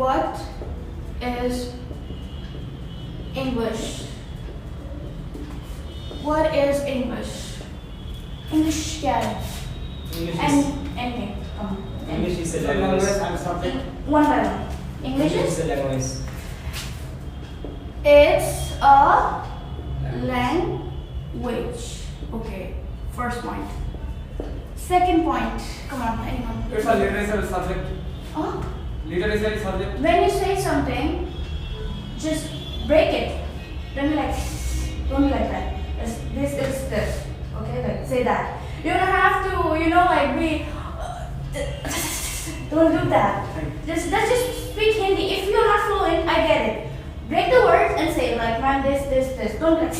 What is English? What is English? English क्या है? Anything. Come on. English is a language and subject. One by one. English is a language. It's a language. Okay. First point. Second point. Come on, anyone. It's a literal subject. Huh? Literal subject. When you say something, just break it. Don't be like that. This is this. Okay, like say that. You don't have to, like be. Don't do that. Just speak Hindi. If you're not fluent, I get it. Break the words and say like, man, this. Don't like.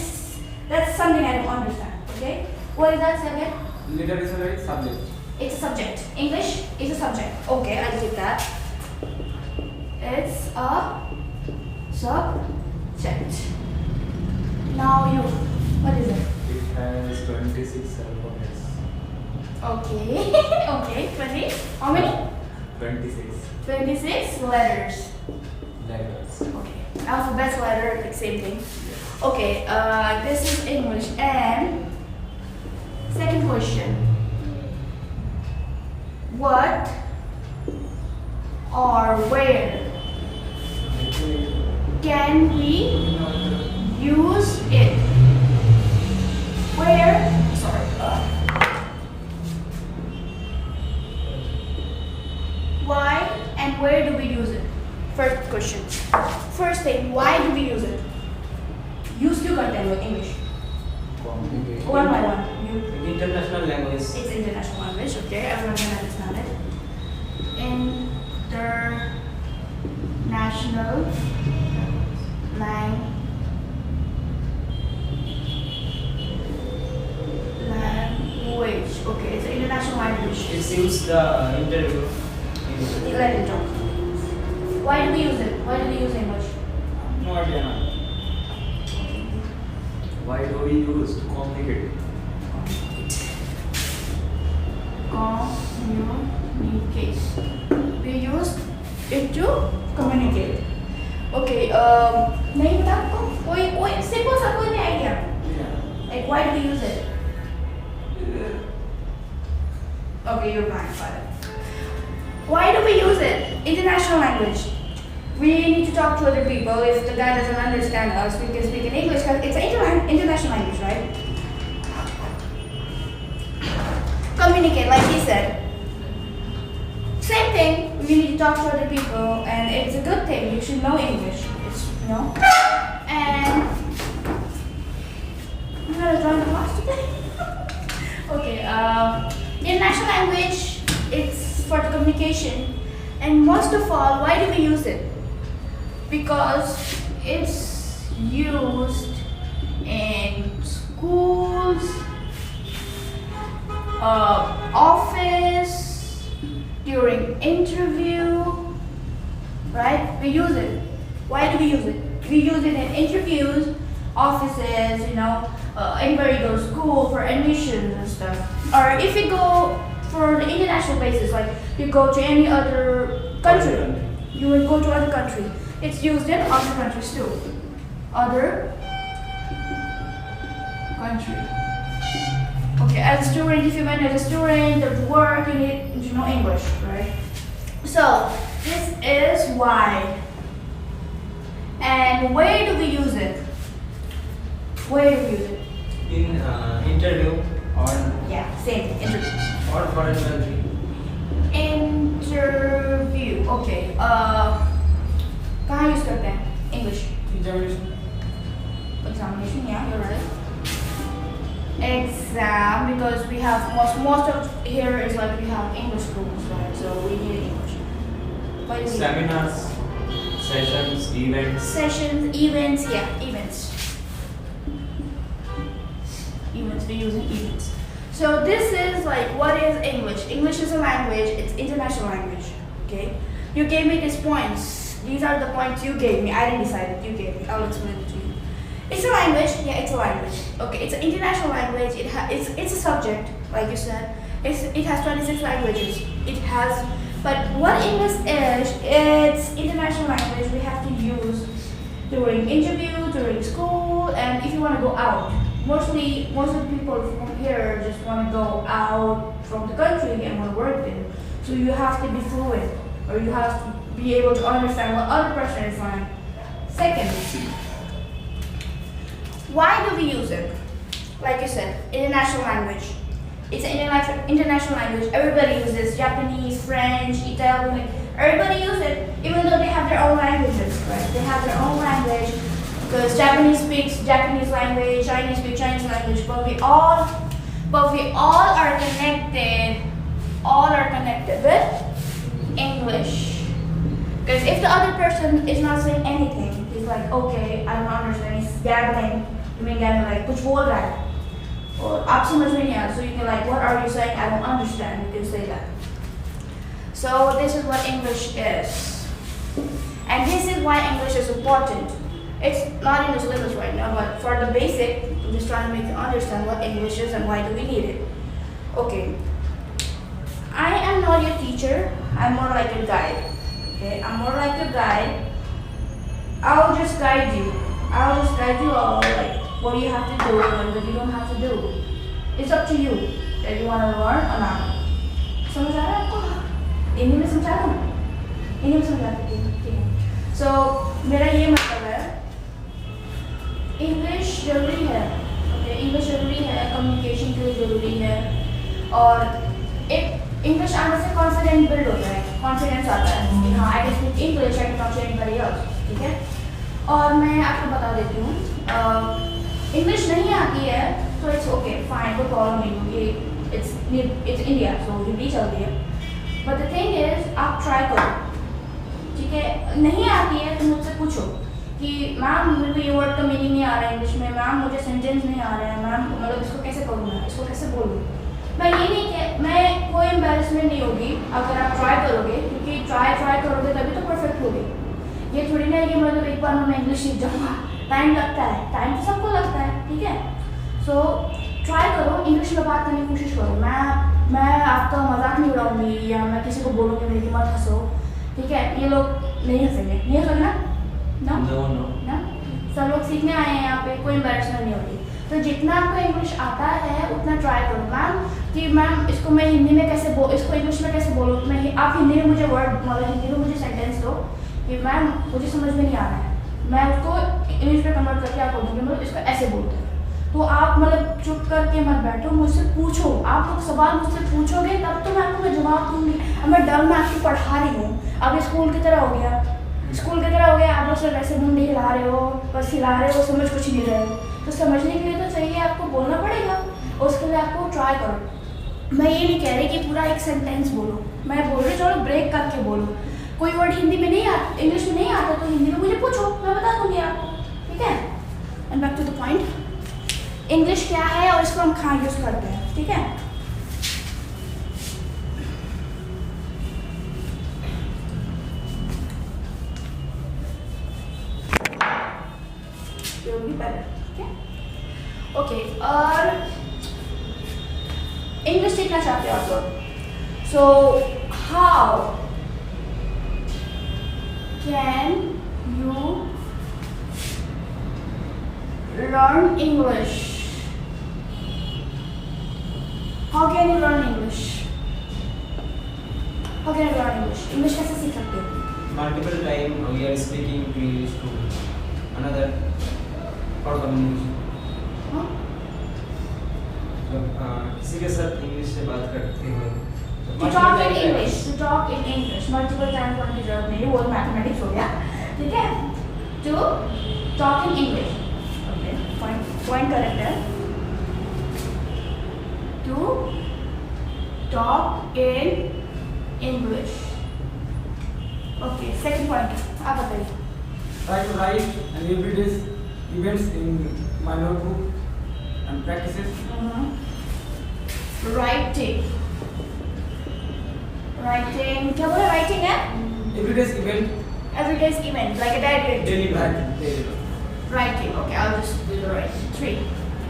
That's something I don't understand. Okay. What is that? Say again. Literal is a subject. It's a subject. English is a subject. Okay, I'll take that. It's a subject. Now you. What is it? It has 26 alphabets. Okay. Okay. 20. How many? 26 26 letters. letters. Okay. Alphabet, letter, like same thing. Okay. This is English. And second question. What or where can we use it? Where? Sorry. Why and where do we use it? First question. First thing, why do we use it? Use to content with English. One by one. International language. It's international language, okay? Everyone can understand it. International language. Okay, it's an international language. It used the interview. Let it talk. Why do we use it? Why do we use English? No idea. Why do we use to communicate? Communicate. We use it to communicate. Okay. नहीं पता आपको? कोई simple सा कोई नहीं idea. Yeah. Like why do we use it? Okay, you're blind. Got it. Why do we use it? International language. We need to talk to other people. If the guy doesn't understand us, we can speak in English because it's an international language, right? Communicate, like he said. Same thing. We need to talk to other people, and it's a good thing. You should know English. And I'm gonna join the class today. Okay. International language. It's for the communication, and most of all, why do we use it? Because it's used in schools, office, during interview, right? We use it. Why do we use it? We use it in interviews, offices, anywhere you go to school for admissions and stuff. Or if you go for the international basis, like you go to any other country, you will go to other country. It's used in other countries too. Other country. Okay, as a student, if you went as a student to work, you need to know English, right? So this is why. And where do we use it? Where do we use it? In interview or Same interview. or foreign country. Interview. Okay. कहाँ use करते हैं? English. Examination. Examination. Yeah, you're right. Exam, because we have most of here is like we have English schools, right? So we need English. Why do we? Seminars, sessions, events. Sessions, events. Yeah, events. Events. We're using events. So this is like, what is English? English is a language. It's international language. Okay. You gave me these points. These are the points you gave me. I didn't decide it. You gave me. I'll explain it to you. It's a language. Yeah, it's a language. Okay, it's an international language. It's a subject, like you said. It has 26 languages. It has But what English is, it's international language we have to use during interview, during school, and if you want to go out. Most of the people from here just want to go out from the country and want to work there. So you have to be fluent, or you have to be able to understand what other person is saying. Second, why do we use it? Like I said, international language. It's an international language. Everybody uses Japanese, French, Italian. Everybody uses it, even though they have their own languages, right? They have their own language because Japanese speaks Japanese language, Chinese speaks Chinese language, but we all are connected. All are connected with English. Because if the other person is not saying anything, he's like, okay, I don't understand. He's gabbling. You mean gabbling like कुछ बोल रहा है? Or आप समझ में नहीं आ रहा. So you can like, what are you saying? I don't understand. You can say that. So this is what English is, and this is why English is important. It's not in the syllabus right now, but for the basic, I'm just trying to make you understand what English is and why do we need it. Okay. I am not your teacher. I'm more like a guide. Okay, I'm more like a guide. I'll just guide you. I'll just guide you all, like what you have to do and what you don't have to do. It's up to you that you want to learn or not. समझ आ रहा है आपको? हिंदी में समझा दूँ? हिंदी में समझा देती हूँ, ठीक है. So मेरा ये मतलब है, English जरूरी है. Okay, English जरूरी है, communication के लिए जरूरी है, और एक English आने से confidence build होता है, confidence आता है कि हाँ I can speak English, I can talk to anybody else, ठीक है. और मैं आपको बता देती हूँ, English नहीं आती है तो it's okay, fine, कोई problem नहीं होगी, it's India, so हिंदी चलती है. But the thing is, आप try करो, ठीक है. नहीं आती है तो मुझसे पूछो कि मैम मेरे को ये वर्ड का मीनिंग नहीं आ रहा है इंग्लिश में, मैम मुझे सेंटेंस नहीं आ रहा है, मैम मतलब इसको कैसे करूँ मैं, इसको कैसे बोलूँ. मैं ये नहीं कह, मैं कोई एम्बेरसमेंट नहीं होगी अगर आप ट्राई करोगे, क्योंकि ट्राई करोगे तभी तो परफेक्ट होगी. ये थोड़ी ना है कि मतलब एक बार मैं इंग्लिश सीख जाऊँगा. टाइम लगता है, टाइम तो सबको लगता है, ठीक है. सो ट्राई करो, इंग्लिश में बात करने की कोशिश करो. मैं आपका मजाक नहीं उड़ाऊंगी या मैं किसी को बोलूँगी मेरी मत हंसो, ठीक है. ये लोग नहीं हंसेंगे, नहीं हंसेंगे ना? ना सब लोग सीखने आए हैं यहाँ पे, कोई एम्बेरसमेंट नहीं होगी. तो जितना आपको इंग्लिश आता है उतना ट्राई करो. मैम इसको मैं हिंदी में कैसे इसको इंग्लिश में कैसे बोलूँ. आप हिंदी में मुझे वर्ड मतलब हिंदी में मुझे सेंटेंस दो कि मैम मुझे समझ में नहीं आ रहा है, मैं उसको इंग्लिश में कन्वर्ट करके आपको बोलूँगी मतलब इसको ऐसे बोलते हैं. तो आप मतलब चुप करके मत बैठो, मुझसे पूछो. आप लोग सवाल मुझसे पूछोगे तब तो मैं आपको जवाब दूंगी. अब मैं डर में आपको पढ़ा रही हूँ, अब स्कूल की तरह हो गया. आप लोग सिर्फ ऐसे मुंडी हिला रहे हो, बस हिला रहे हो, समझ कुछ नहीं रहे हो. तो समझने के लिए तो चाहिए आपको बोलना पड़ेगा, उसके लिए आपको ट्राई करो. मैं ये नहीं कह रही कि पूरा एक सेंटेंस बोलो, मैं बोल रही चलो ब्रेक करके बोलो. कोई वर्ड हिंदी में नहीं आता, इंग्लिश में नहीं आता तो हिंदी में मुझे पूछो, मैं बता दूंगी आपको, ठीक है. And back to the point, English क्या है और इसको हम कहाँ यूज़ करते हैं, ठीक है. ओके, और इंग्लिश सीखना चाहते हो आप लोग. So how can you learn English? How can you learn English? How can you learn English? English कैसे सीख सकते हो? Multiple time we are speaking English to another for communication. हाँ? किसी के साथ इंग्लिश से बात करते हैं. To talk in English. To talk in English. Multiple times पढ़ने की जरूरत नहीं है, वो मैथमेटिक्स हो गया, ठीक है. To talk in English. Point correct है. To talk in English. Okay, second point. आप बताइए. Try to write and everyday events in my notebook and practices. Writing. क्या बोला writing है? Everyday's event. Everyday's event, like a diary entry. Daily life. Writing. Okay, I'll just do the writing. 3.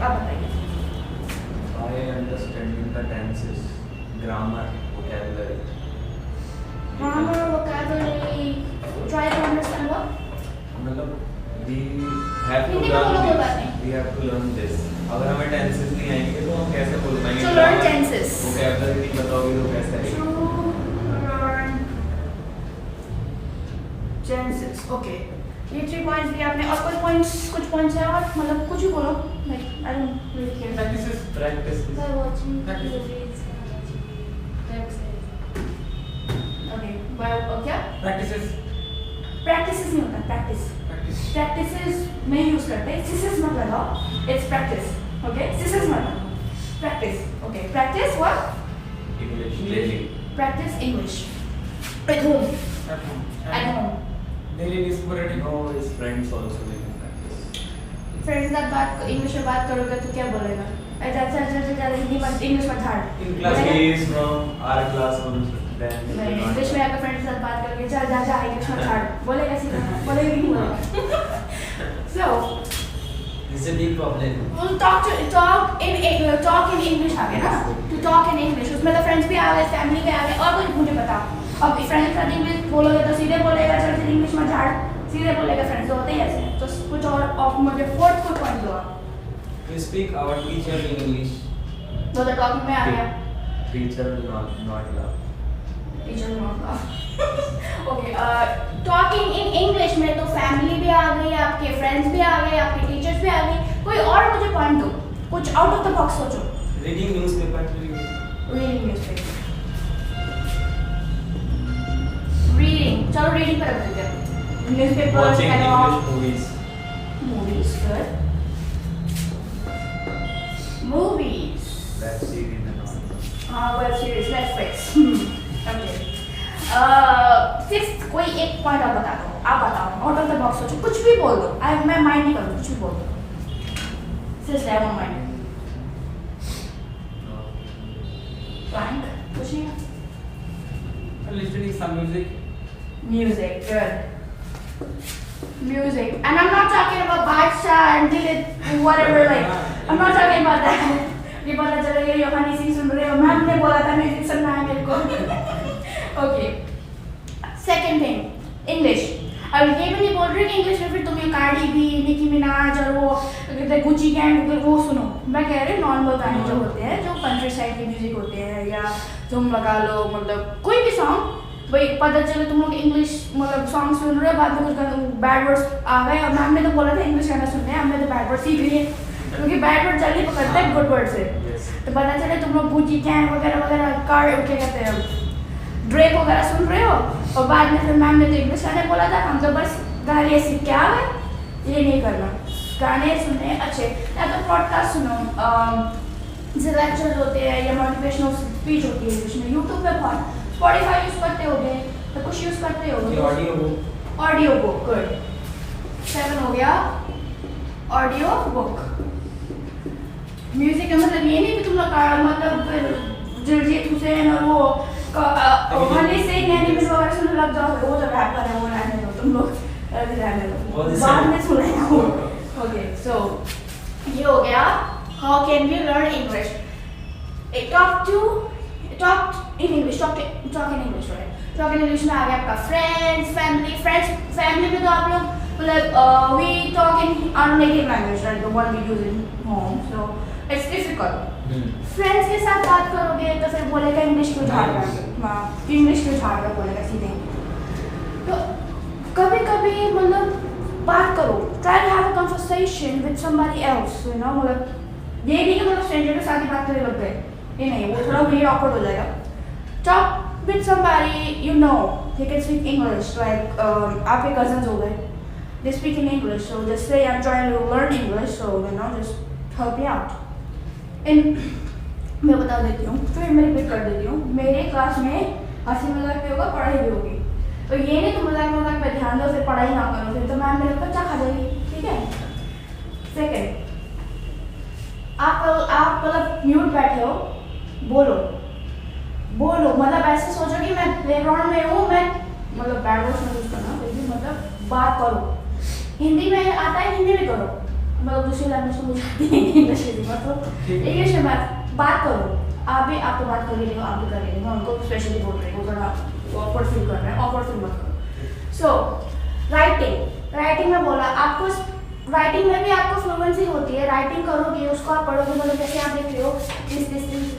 आप बताइए. By understanding the tenses, grammar, vocabulary. grammar, vocabulary, try to understand what? मतलब we have to Hindi में बोलो कोई बात learn नहीं। this. We have to learn this. अगर हमें tenses नहीं आएंगे तो हम कैसे बोल पाएंगे? So learn tenses. Vocabulary नहीं बताओगे तो कैसे आएगी? To learn tenses. Okay. ये 3 points दिए आपने और कुछ points है और मतलब कुछ भी बोलो like I don't really care. Practices. Practice. By watching Practice. movies, websites. Okay. By क्या? Practices. Practices नहीं होता practice. Practice. Practices नहीं use करते. This मत लगाओ. It's practice. Okay. This मत लगाओ. Practice. Okay. Practice what? English. English. Daily. Practice English. At home. At home. At home. Daily is sporadic. No, his friends also they can practice. Friends के साथ बात English में बात करोगे तो क्या बोलेगा? अच्छा हिंदी मत इंग्लिश मत झाड़। In class he is from our class only. Then he नहीं will not इंग्लिश में अगर फ्रेंड्स के साथ बात करोगे चल जा इंग्लिश मत झाड़ बोलेगा सीधा बोलेगा कि नहीं बोलेगा? So This is a big problem. we'll talk in English आ गया ना? To talk in English उसमें तो फ्रेंड्स भी आ गए फैमिली भी आ गए और कुछ मुझे बताओ। अब फ्रेंड्स के साथ इंग्लिश बोलोगे तो सीधे बोलेगा चल फिर इंग्लिश मत झाड़ सीधे बोलेगा फ्रेंड्स तो होते ही ऐसे हैं। तो कुछ और मुझे फोर्थ पॉइंट दो आप। We speak our teacher in English. तो टॉकिंग में आ गया teacher will not love. Teacher not okay talking in English में तो फैमिली भी आ गई आपके फ्रेंड्स भी आ गए आपके टीचर्स भी आ गए कोई और मुझे पॉइंट दो कुछ आउट ऑफ द बॉक्स सोचो। Reading newspaper. Reading newspaper reading चलो रीडिंग पर रख देते हैं newspaper Watching catalogue English movies. Movies good movies Web series and all. Web series Netflix okay sixth कोई एक पॉइंट आप बता दो आप बताओ आउट ऑफ द बॉक्स सोचो कुछ भी बोल दो मैं माइंड नहीं करूँ कुछ भी बोल दो सिर्फ आई वोंट माइंड फ्रैंक कुछ नहीं Listening some music. music good music and I'm not talking about Bacha and Dilit whatever like I'm not talking about that ये पता चला ये योहानी सिंह सुन रहे हो मैम ने बोला था म्यूजिक सुनना है मेरे को ओके सेकंड थिंग इंग्लिश अब ये भी नहीं बोल रही कि इंग्लिश में फिर तुम ये कार्डी बी निकी मिनाज और वो गुची गैंग वो सुनो मैं कह रही हूँ नॉर्मल गाने जो होते हैं जो कंट्री साइड के म्यूजिक होते हैं या तुम लगा लो मतलब कोई भी सॉन्ग भाई पता चले तुम लोग इंग्लिश मतलब सॉन्ग सुन रहे हो बाद में कुछ बैड वर्ड्स आ गए और मैम ने तो बोला था इंग्लिश गाना सुनने हैं हमने तो बैड वर्ड सीख लिए क्योंकि बैड वर्ड जल्दी पकड़ते हैं गुड वर्ड से तो पता चले तुम लोग गुची गैंग वगैरह वगैरह कार क्या कहते हैं ड्रेक वगैरह सुन रहे हो और बाद में फिर मैम ने तो इंग्लिश गाने बोला था हम तो बस गाने सीख के आ गए ये नहीं करना गाने सुनने अच्छे या तो पॉडकास्ट सुनो जैसे लेक्चर होते हैं या मोटिवेशनल स्पीच होती है इंग्लिश में यूट्यूब पे बहुत स्पॉटिफाई यूज़ करते होगे तो कुछ यूज़ करते होगे ऑडियो बुक गुड 7 हो गया ऑडियो बुक म्यूजिक का मतलब ये नहीं कि तुम लोग मतलब दिलजीत हुसैन और वो हनी सिंह एनिमेशन वगैरह सुनने लग जाओ वो जो रैपर है वो रहने दो तुम लोग रहने दो बाद में सुनेंगे ओके सो ये हो गया how can we learn English talk in English talk in English right talk in English में आ गया आपका friends family में तो आप लोग मतलब we talk in our native language right the one we use in home so it's difficult friends के साथ बात करोगे तो फिर बोलेगा इंग्लिश क्यों झाड़ रहा है इंग्लिश क्यों झाड़ रहा बोलेगा सीधे तो कभी कभी मतलब बात करो try to have a conversation with somebody else you know मतलब ये नहीं कि मतलब stranger के साथ ही बात करने लग गए ये नहीं वो थोड़ा weird awkward हो जाएगा talk with somebody you know they can speak English like आपके cousins हो गए they speak in English so just say I'm trying to learn English so you know just help me out and मैं बता देती हूँ फिर मैं repeat कर देती हूँ मेरे क्लास में हंसी मजाक भी होगा पढ़ाई भी होगी तो ये नहीं तुम मजाक पे ध्यान दो फिर पढ़ाई ना करो फिर तो मैम मेरे बच्चा खा जाएगी ठीक है सेकेंड आप मतलब म्यूट बैठे हो बोलो मतलब ऐसे सोचो कि मैं प्लेग्राउंड में हूँ मैं मतलब बैड वर्ड्स में यूज करना लेकिन मतलब बात करो हिंदी में आता है हिंदी में करो मतलब दूसरी लैंग्वेज तो मुझे आती है इंग्लिश में मतलब इंग्लिश में बात करो आप तो बात कर रही हो आप भी कर रही हो उनको स्पेशली बोल रही हो थोड़ा ऑकवर्ड फील कर रहे हैं, ऑकवर्ड फील मत करो। सो राइटिंग में बोला आपको, राइटिंग में भी आपको फ्लुएंसी होती है। राइटिंग करोगे, उसको आप पढ़ोगे, मतलब जैसे आप लिख रहे हो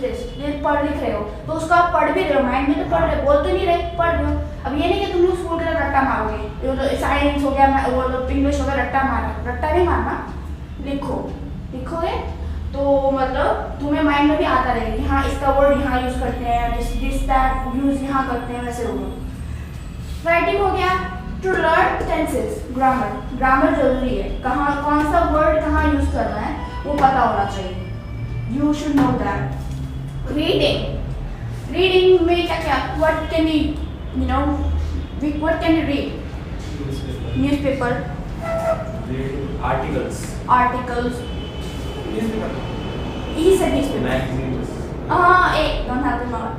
दिस ये पढ़ लिख रहे हो, तो उसको आप पढ़ भी रहे हो, माइंड में तो पढ़ रहे हो, बोल तो नहीं रहे, पढ़ रहे हो। अब ये नहीं कि तुम लोग स्कूल के लिए रट्टा मारोगे, साइंस हो गया, वो इंग्लिश हो गया, रट्टा नहीं मारना, लिखोगे तो मतलब तुम्हें माइंड में भी आता रहेगा कि हाँ इसका वर्ड यहाँ यूज करते हैं, दिस दैट यूज यहाँ करते हैं, वैसे होगा। राइटिंग हो गया। टू लर्न टेंसेस, ग्रामर जरूरी है, कहाँ कौन सा वर्ड कहाँ यूज करना है वो पता होना चाहिए, you should know that. Reading में क्या what can you know what can you read? Newspaper, articles, he said newspaper. Magazines, Don't have the not.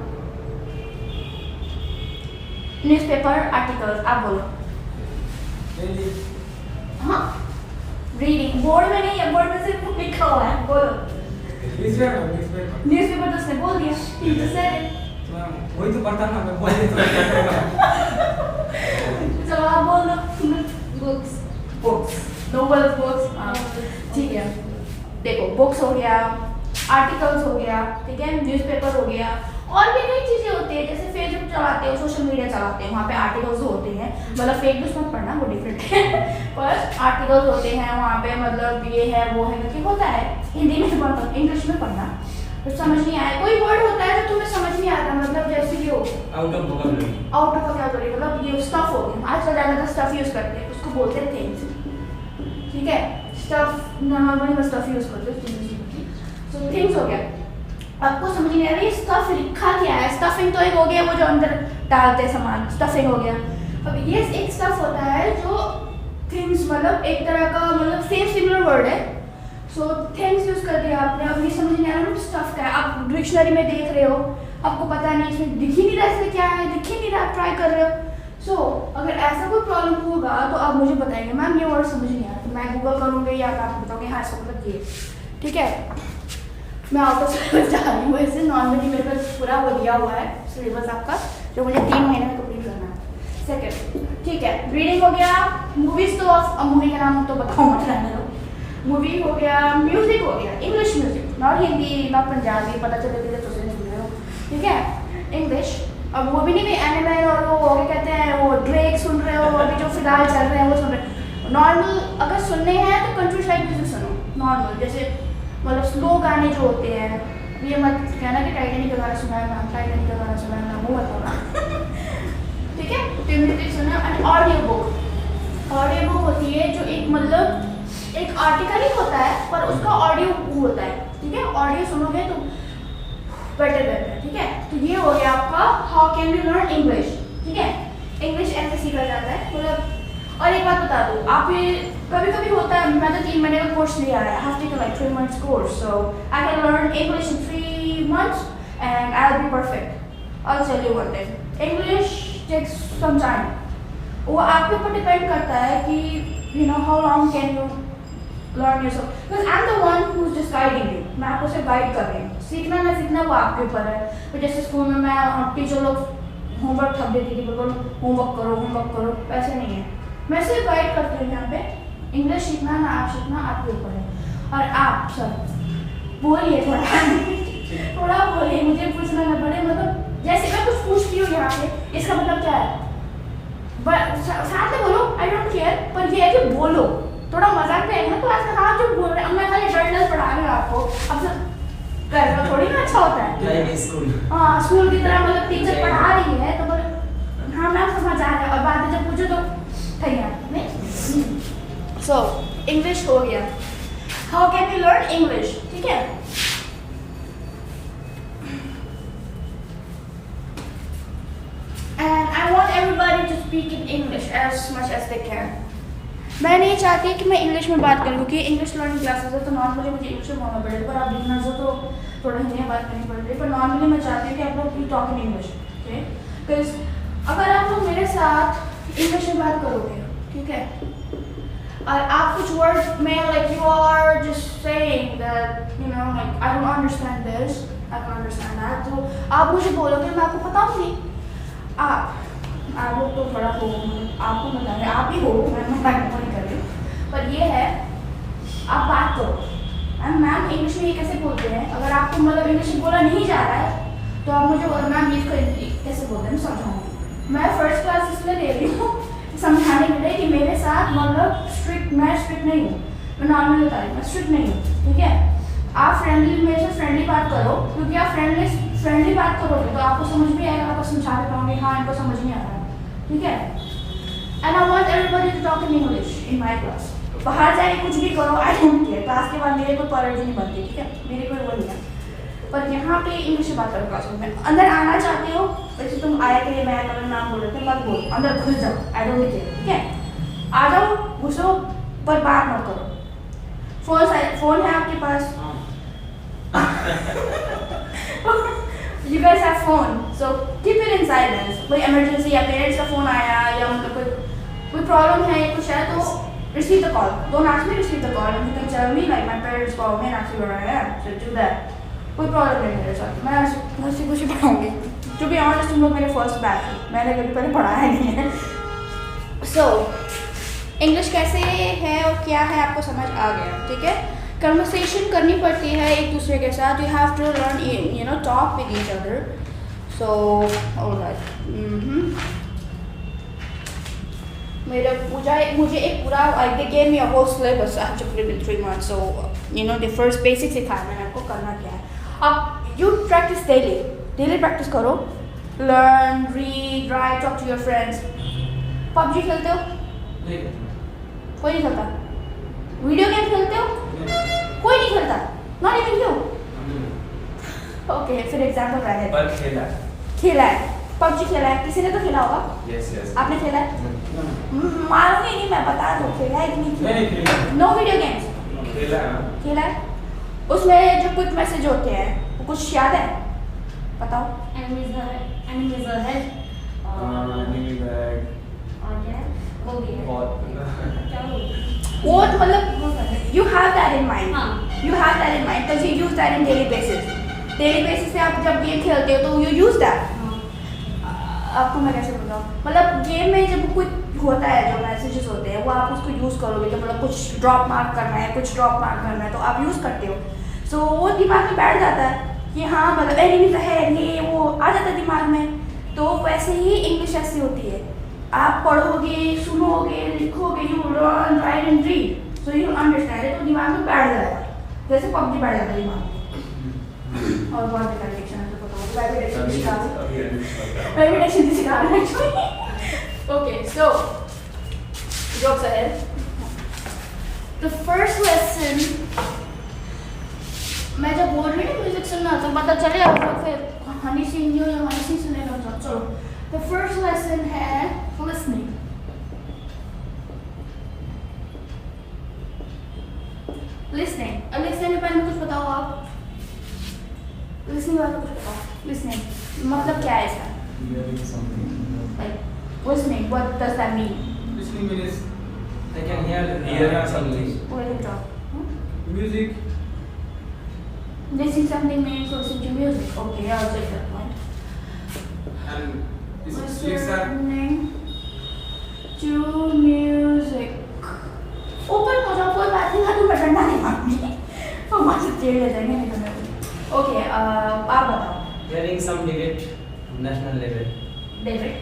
Newspaper, articles, आप बोलो। हाँ, रीडिंग बोर्ड में नहीं है, बोर्ड में सिर्फ लिखा हुआ है, बोलो। न्यूज़पेपर तो उसने बोल दिया, he just said it. वही तो पढ़ता ना, मैं बोल देता चलो आप बोल दो। बुक्स, नोवेल्स, बुक्स, ठीक है। देखो बुक्स हो गया, आर्टिकल्स हो गया, ठीक है, न्यूज़पेपर हो गया, और भी कई चीज़ें होती है, जैसे फेसबुक चलाते हो, सोशल मीडिया चलाते हैं, वहाँ पे आर्टिकल्स होते हैं, मतलब फेक न्यूज़ मत पढ़ना, वो डिफरेंट है पर आर्टिकल्स होते हैं वहाँ पे, मतलब ये है वो है करके होता है। हिंदी में पढ़ना, इंग्लिश में पढ़ना, तो समझ नहीं आया, कोई वर्ड होता है जो तुम्हें समझ नहीं आता, मतलब जैसे कि हो आउट ऑफ वोकैबुलरी, मतलब ये स्टफ हो गया, आजकल ज़्यादातर स्टफ यूज़ करते हैं, उसको बोलते हैं थिंग्स, ठीक है, स्टफ नॉर्मली मैं स्टफ यूज़ करते हैं, तो थिंग्स हो गया। आपको समझ नहीं आ रही स्टफ लिखा क्या है? स्टफिंग तो एक हो गया, वो जो अंदर डालते हैं सामान, स्टफिंग हो गया। अब ये एक स्टफ होता है जो थिंग्स, मतलब एक तरह का, मतलब सेम सिमिलर वर्ड है, सो थिंग्स यूज कर दिया आपने, अब ये समझ नहीं आ रहा स्टफ क्या है, आप डिक्शनरी में देख रहे हो, आपको पता नहीं, इसमें दिख ही नहीं रहा इसमें क्या है, दिख ही नहीं रहा, आप ट्राई कर रहे हो। सो अगर ऐसा कोई प्रॉब्लम होगा तो आप मुझे बताएंगे, मैम ये वर्ड समझ नहीं आ रहा, तो मैं गूगल करूँगी या आप बताओगे हाँ इसका मतलब ये, ठीक है। मैं आउट ऑफ सिलेबस जा रही हूँ, वैसे नॉर्मली मेरे पास पूरा वो दिया हुआ है सिलेबस आपका, जो मुझे 3 महीने में कंप्लीट करना है। सेकंड, ठीक है, रीडिंग हो गया। मूवीज तो अब मूवी का नाम तो बताओ मत, रहने दो। मूवी हो गया, म्यूजिक हो गया, English music, not Hindi not Punjabi, पता चले कि तो सुन रहे हो, ठीक है। इंग्लिश, अब वो भी नहीं एनिमल और वो क्या कहते हैं, वो ड्रेक सुन रहे हो, अभी जो फिलहाल चल रहे हैं वो सुन रहे हो। नॉर्मल अगर सुनने हैं तो कंट्री साइड म्यूजिक सुनो, नॉर्मल जैसे मतलब स्लो गाने जो होते हैं, ये मत कहना कि टाइटैनिक का गाना सुना है मैम, टाइटैनिक का गाना सुना है मैम, वो मत होना ठीक है। तो म्यूजिक सुना। एंड ऑडियो बुक होती है जो एक मतलब एक आर्टिकल ही होता है पर उसका ऑडियो होता है, ठीक है, ऑडियो सुनोगे तो बेटर रहता है, ठीक है। तो ये हो गया आपका how can you learn English, ठीक है, इंग्लिश ऐसे सीखा जाता है मतलब। और एक बात बता दूँ, आप ये कभी कभी होता है, मैं तो 3 महीने का कोर्स लिया है, have taken like 3 months course, so I can learn English in 3 months and I will be perfect. I will tell you one thing, English takes some time, वो आपके ऊपर डिपेंड करता है कि you know how long can you learn yourself, because I am the one who is just guiding you, मैं आपको सिर्फ guide कर रही हूँ, सीखना ना सीखना वो आपके ऊपर है। तो जैसे स्कूल में मैं टीचर लोग होमवर्क थप देती थी, बिल्कुल होमवर्क करो, वैसे नहीं है, मैं सिर्फ गाइड करती हूँ यहाँ पे। इंग्लिश सीखना ना आप सीखना आपके ऊपर है। और आप सर बोलिए थोड़ा बोलिए, मुझे पूछना ना पड़े, मतलब जैसे मैं कुछ पूछती हूँ यहाँ पे इसका मतलब क्या है, साथ में बोलो, आई डोंट केयर, पर ये है कि बोलो, थोड़ा मजाक पे है ना, तो ऐसा हाँ जो बोल रहे हैं, मैं खाली डर पढ़ा रही हूँ आपको, अब सर करना थोड़ी ना अच्छा होता है, हाँ स्कूल की तरह मतलब टीचर पढ़ा रही है तो बोले हाँ मैम समझ आ रहा है, और बाद में जब पूछो तो नहीं। सो इंग्लिश हो गया, how can you learn English, ठीक है। And I want everybody to speak in English as much as they can. मैं नहीं चाहती कि मैं इंग्लिश में बात करूँ, क्योंकि इंग्लिश लर्निंग क्लासेस है तो नॉर्मली मुझे इंग्लिश में बोलना पड़ेगा, पर आप बिगनर्स हो तो थोड़ा हिंदी में बात करनी पड़ेगी, पर नॉर्मली मैं चाहती हूँ कि आप लोग talk in English, okay. Because अगर आप लोग मेरे साथ इंग्लिश में बात करोगे, ठीक है, और आप कुछ वर्ड में like you are just saying that you know like I don't understand this, I don't understand that, तो आप मुझे बोलोगे मैं आपको बताऊंगी। आप आप लोग तो बड़ा हो, आपको बता रहे आप ही हो, मैं नहीं कर रही हूँ, पर ये है आप बात करो। मैम इंग्लिश में ये कैसे बोलते हैं, अगर आपको मतलब इंग्लिश बोला नहीं जा रहा है तो आप मुझे बोलो मैम ये कैसे बोलते हैं, मैं समझाऊंगी। मैं फर्स्ट क्लास इसलिए ले रही हूँ समझाने के लिए कि मेरे साथ मतलब मैं स्ट्रिक्ट नहीं हूँ, मैं नॉर्मल बता रही हूँ, मैं स्ट्रिक्ट नहीं हूँ, ठीक है। आप फ्रेंडली मेरे से फ्रेंडली बात करो, क्योंकि आप फ्रेंडली बात करोगे तो आपको समझ भी आएगा, आपको समझा भी पाओगे हाँ इनको समझ नहीं आ रहा है, ठीक है। And I want everybody to talk in English in my class. बाहर जाके कुछ भी करो, आई डोंट केयर, क्लास के बाद मेरे कोई प्रायोरिटी नहीं बनती, ठीक है, मेरे कोई वो नहीं है, पर यहाँ पे इंग्लिश में बात करो क्लासरूम में। अंदर आना चाहते हो, वैसे तुम आया के लिए मैं अगर नाम बोल रहे थे मत बोलो, अंदर घुस जाओ, आई डोंट केयर, ठीक है। आ जाओ, घुसो, पर बात मत करो। फोन है आपके पास, you guys have phone, so keep it in silence. कोई emergency या पेरेंट्स का फोन आया या मतलब कोई प्रॉब्लम है या कुछ है तो receive the call. Don't ask me, receive the call. And you can tell me like my parents call me and ask me where I am. So do that. कोई प्रॉब्लम नहीं मेरे साथ, मैं ऐसे कुछ ही पढ़ाऊंगी। To be honest, तुम लोग मेरे फर्स्ट बैच हो, मैंने कभी पहले पढ़ाया नहीं है। So इंग्लिश कैसे है और क्या है आपको समझ आ गया, ठीक है। कन्वर्सेशन करनी पड़ती है एक दूसरे के साथ, you have to learn you know talk with each other, so alright. मुझे एक पूरा they gave me a whole syllabus, I have to complete in 3 months, so you know the first basic सिखाया मैंने आपको करना क्या है। अब यू प्रैक्टिस डेली प्रैक्टिस करो, learn, read, write, talk to your friends. PUBG खेलते हो? कोई नहीं खेलता। वीडियो गेम खेलते हो? कोई नहीं खेलता, नॉट इवन यू। ओके, फिर एग्जांपल रहा है, पर खेला है, पबजी खेला है, किसी ने तो खेला होगा। Yes yes. आपने खेला है? मारूंगी नहीं मैं, बता दो खेला है कि नहीं खेला। नो वीडियो गेम्स खेला है। उसमें जो क्विक मैसेज होते हैं वो कुछ याद है? बताओ। enemies ahead और क्या वो भी है क्या वो वो तो मतलब you have that in mind, हाँ। you have that in mind because you use that in daily basis. Daily basis पे आप जब गेम खेलते हो तो you use that. आपको मैं कैसे बताऊँ, मतलब गेम में जब कोई होता है जो मैसेजेस होते हैं वो आप उसको यूज़ करोगे तो मतलब कुछ ड्रॉप मार्क करना है, कुछ ड्रॉप मार्क करना है तो आप यूज़ करते हो, सो वो दिमाग में बैठ जाता है कि हाँ मतलब एनिमीज है ये वो आ जाता है दिमाग में। तो वैसे ही इंग्लिश ऐसी होती है, आप पढ़ोगे, सुनोगे, लिखोगे, you learn, right and read, so you understand it, तो दिमाग में बैठ जाएगा, जैसे पबजी बैठ जाता है दिमाग में। और बहुत बेकार डिक्शन है तो बताओ, रेपिटेशन सिखा रहे हैं। Okay, so jokes ahead. The first lesson, मैं जब बोल रही हूँ म्यूजिक सुनना तो पता चले आप लोग फिर हनी सिंह जो या हनी सिंह सुनने लग जाओ। चलो, the first lesson है listening. Listening. Listening के बारे में कुछ बताओ आप। Listening के बारे में कुछ बताओ। Listening मतलब क्या है इसका? Like listening, what does that mean? Listening means I can hear something. What is it called? music. Listening something means listen to music. Okay, I'll take that point. And listen Listening to music. Open हो जाओ, कोई बात नहीं, मैं तुम्हें डंडा नहीं मारूंगी, तो वहाँ से चेड़ ले जाएंगे नहीं तो। Okay, आप बताओ। Hearing some debate, national level. Debate.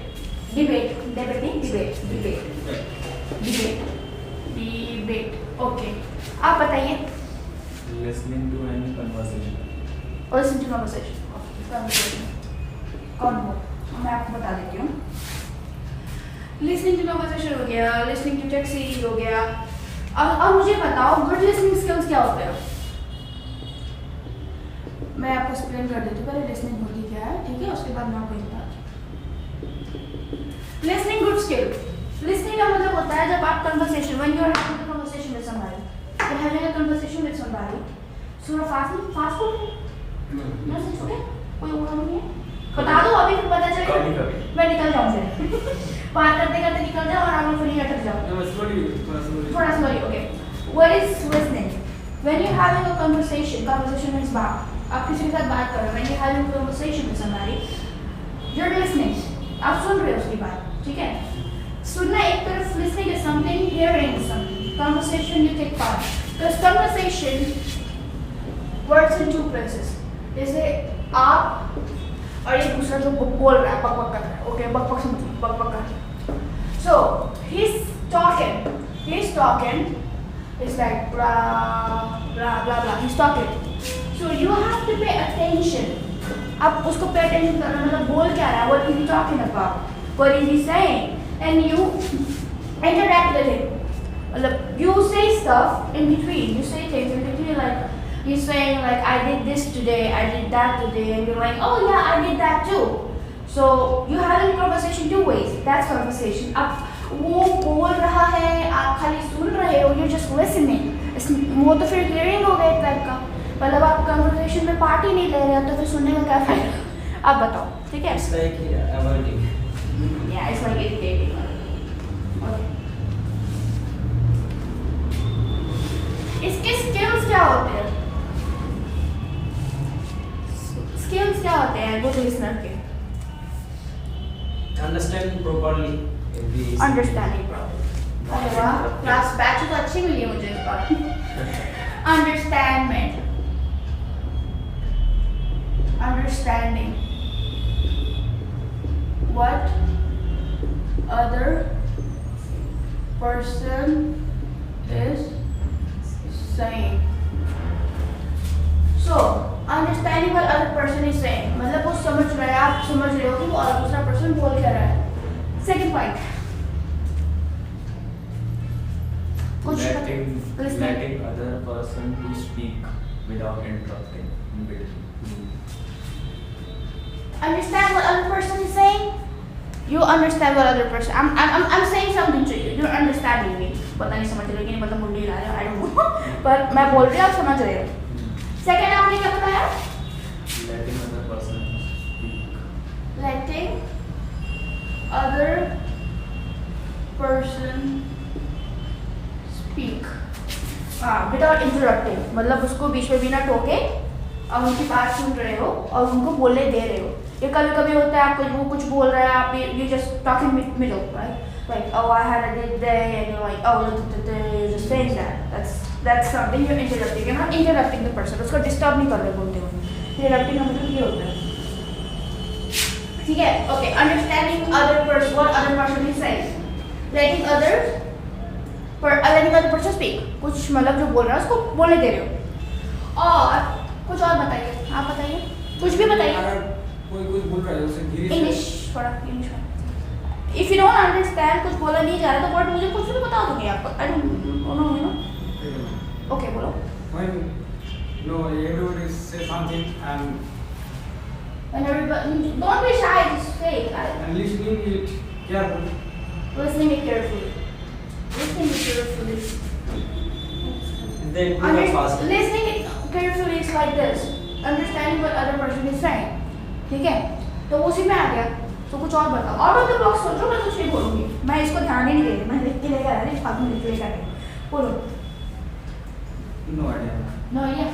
Okay, आप बताइए। Listening to any conversation. Listen to conversation. कौन हो? मैं आपको बता देती हूँ। Listening to conversation हो गया, listening to text series हो गया। अब मुझे बताओ good listening skills क्या होते हैं? मैं आपको एक्सप्लेन कर देती हूँ पहले listening होती क्या है, ठीक है? उसके बाद मैं आपको बताती हूँ। Listening good skill. Listening का मतलब होता है जब आप conversation, when you are having a conversation with somebody, you're having a conversation with somebody. थोड़ा fast food? ना सच में? कोई वो नहीं है? बता दो अभी फिर पता चलेगा। कभी मैं निकल जाऊँ फिर। बात करते करते निकल जाओ और आप लोग फिर अटक जाओ। थोड़ा slowly, okay. What is listening? When you're having a conversation means बात। आप किसी के साथ बात कर रहे हो, when you're having a conversation with somebody, you're listening. आप सुन रहे हो उसकी बात, ठीक है. सुनना एक तरफ, listening is something, hearing is something. Conversation you take part. Because conversation works in two places. जैसे आप और एक दूसरा जो बोल रहा है, बक बक कर रहा है, okay, बक बक से मतलब बक बक कर रहा है. So he's talking. It's like blah blah blah blah. He's talking. So you have to pay attention. आप उसको pay attention करना, मतलब बोल क्या रहा है, what is he talking about, what is he saying, and you interact with him. मतलब you say stuff in between, you say things in between, like he's saying like I did this today, I did that today, and you're like, oh yeah, I did that too. So you have a conversation two ways. That's conversation. आप वो बोल रहा है, आप खाली सुन रहे हो, you're just listening. वो तो फिर hearing हो गया एक टाइप का. मतलब आप conversation में पार्ट ही नहीं ले रहे हो तो फिर सुनने का क्या फायदा? आप बताओ, ठीक है? It's like avoiding. Yeah, it's like irritating. Okay. इसके skills क्या होते हैं? Skills क्या होते हैं good listener के? Understanding properly. Understanding properly. अरे वाह, क्लास बैच तो अच्छी मिली है मुझे इस बार. Understanding. Understanding what other person is saying. So, understanding what other person is saying. मतलब वो समझ रहा है, आप समझ रहे हो कि वो और दूसरा person बोल क्या रहा है. Second point. कुछ letting other person to speak without interrupting in between. Understand what other person is saying. You understand what other person. I'm saying something to you. You're understanding me. पता नहीं समझ रहे हो कि नहीं, मतलब मुंडी ला रहे हो. I don't know. पर मैं बोल रही हूँ, आप समझ रहे हो. Second आपने क्या बताया? Letting other person speak. Letting other person speak. Without interrupting. मतलब उसको बीच में बिना टोके और उनकी बात सुन रहे हो और उनको बोलने दे रहे हो. ये कभी कभी होता है, आपको वो कुछ बोल रहा है, आप you just talking middle, right? Like, oh, I had a good day, and you're like, oh, you're just saying that. That's something you're interrupting. You're not interrupting the person. उसको disturb नहीं कर रहे बोलते हो. Interrupting का मतलब ये होता है. ठीक है? Okay. Understanding other person, what other person is saying. Letting other person speak. कुछ मतलब जो बोल रहा है उसको बोलने दे रहे हो. और कुछ और बताइए. आप बताइए. कुछ भी बताइए. कोई कुछ बोल रहा है उसे धीरे से. English थोड़ा English में. If you don't understand, कुछ बोला नहीं जा रहा तो but मुझे कुछ भी बता दोगे आप. I don't know, you know. Okay, बोलो. When everybody say something and everybody, don't be shy, just say it. and listening it carefully. Listening it carefully. Listening it carefully. They do it fast. Listening it carefully is like this. Understanding what other person is saying. ठीक है? तो उसी में आ गया. तो कुछ और बताओ. Out of the box सोचो, मैं कुछ नहीं बोलूँगी. मैं इसको ध्यान ही नहीं दे रही. मैं लिख के लेकर आ रही. इस बात में लिख के लेकर आ रही. बोलो. No idea. No idea.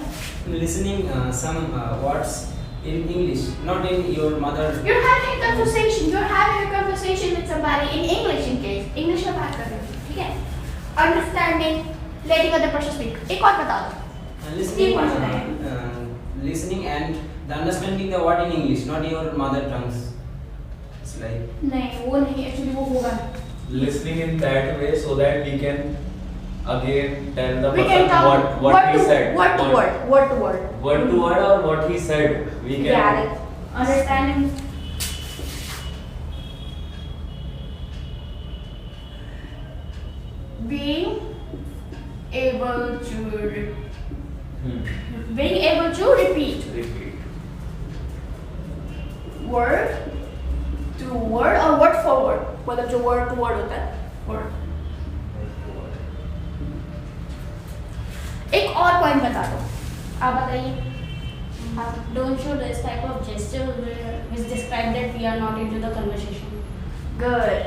Listening some words in English, not in your mother. You're having a conversation. You're having a conversation with somebody in English in case. English में बात कर रहे हो. ठीक है? Understanding, letting other person speak. एक और बता दो. Listening and the understanding the word in English, not your mother tongues. It's like. नहीं, वो नहीं. Actually वो होगा. Listening in that way so that we can again tell the We can person talk what he said. Word to word. Word to word or what he said. We can. Yeah, understanding. Being able to repeat word to word or word for word. मतलब जो word to word होता है, word. एक और point बता दो. आप बताइए. Don't show this type of gesture which describe that we are not into the conversation. Good.